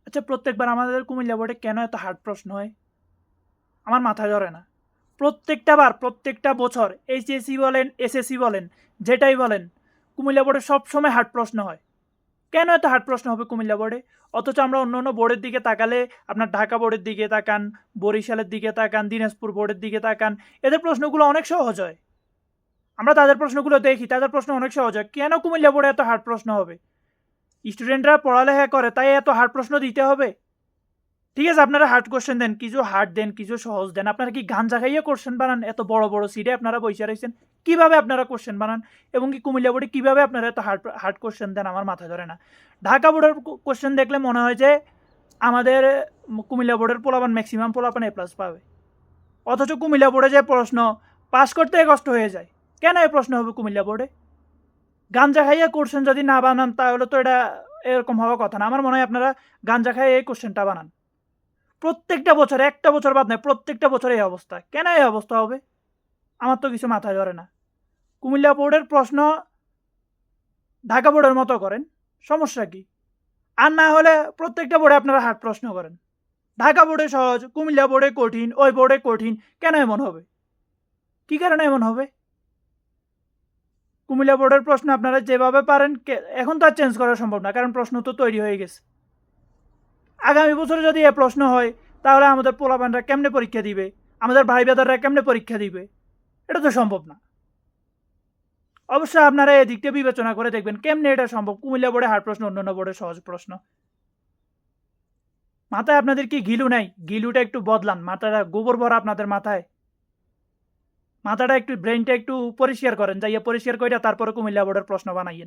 আচ্ছা, প্রত্যেকবার আমাদের কুমিল্লা বোর্ডে কেন এত হার্ড প্রশ্ন হয়? আমার মাথায় ধরে না। প্রত্যেকটা বছর এইচএসসি বলেন, এসএসসি বলেন, যেটাই বলেন, কুমিল্লা বোর্ডে সবসময় হার্ড প্রশ্ন হয়। কেন এত হার্ড প্রশ্ন হবে কুমিল্লা বোর্ডে? অথচ আমরা অন্য অন্য বোর্ডের দিকে তাকালে, আপনার ঢাকা বোর্ডের দিকে তাকান, বরিশালের দিকে তাকান, দিনাজপুর বোর্ডের দিকে তাকান, এদের প্রশ্নগুলো অনেক সহজ হয়। আমরা তাদের প্রশ্নগুলো দেখি, তাদের প্রশ্ন অনেক সহজ হয়। কেন কুমিল্লা বোর্ডে এত হার্ড প্রশ্ন হবে? স্টুডেন্টরা পড়ালেখা করে তাই এত হার্ড প্রশ্ন দিতে হবে? ঠিক আছে, আপনারা হার্ড কোশ্চেন দেন, কিছু হার্ড দেন, কিছু সহজ দেন। আপনারা কি গাঞ্জা খাইয়ে কোশ্চেন বানান? এত বড় বড় সিটে আপনারা বসে রয়েছেন, কিভাবে আপনারা কোশ্চেন বানান? এবং কি কুমিল্লা বোর্ডে কিভাবে আপনারা এত হার্ড হার্ড কোশ্চেন দেন? আমার মাথা ধরে না। ঢাকা বোর্ডের কোশ্চেন দেখলে মনে হয় যে আমাদের কুমিল্লা বোর্ডের পোলাপান, ম্যাক্সিমাম পোলাপান এ প্লাস পাবে। অথচ কুমিল্লা বোর্ডে যে প্রশ্ন, পাস করতে কষ্ট হয়ে যায়। কেন এই প্রশ্ন হবে কুমিল্লা বোর্ডে? গাঞ্জা খাইয়ে কোশ্চেন যদি না বানান তাহলে তো এটা এরকম হওয়ার কথা না। আমার মনে হয় আপনারা গাঞ্জা খাইয়ে এই কোশ্চেনটা বানান। প্রত্যেকটা বছর, একটা বছর বাদ নেই, প্রত্যেকটা বছর এই অবস্থা। কেন এই অবস্থা হবে? আমার তো কিছু মাথায় ধরে না। কুমিল্লা বোর্ডের প্রশ্ন ঢাকা বোর্ডের মতো করেন, সমস্যা কি? আর না হলে প্রত্যেকটা বোর্ডে আপনারা হার্ড প্রশ্ন করেন। ঢাকা বোর্ডে সহজ, কুমিল্লা বোর্ডে কঠিন, ওই বোর্ডে কঠিন। কেন এমন হবে? কি কারণে এমন হবে? কুমিল্লা বোর্ডের প্রশ্ন আপনারা যেভাবে পারেন, এখন তো আর চেঞ্জ করা সম্ভব না, কারণ প্রশ্ন তো তৈরি হয়ে গেছে। আগামী বছরে যদি এ প্রশ্ন হয়, তাহলে আমাদের পোলাপানরা কেমনে পরীক্ষা দিবে? আমাদের ভাই ব্রাদাররা কেমনে পরীক্ষা দিবে? এটা তো সম্ভব না। অবশ্যই আপনারা এদিকটা বিবেচনা করে দেখবেন কেমনে এটা সম্ভব। কুমিল্লা বোর্ডে হার্ড প্রশ্ন, অন্যান্য বোর্ডে সহজ প্রশ্ন। মাথায় আপনাদের কি ঘিলু নাই? ঘিলুটা একটু বদলান, মাথাটা গোবর ভরা আপনাদের মাথায়। মাথাটা একটু, ব্রেনটা একটু পরিষ্কার করেন, যাইয়া পরিষ্কার কইরা তারপরে কুমিল্লা বোর্ডের প্রশ্ন বানাইয়েন।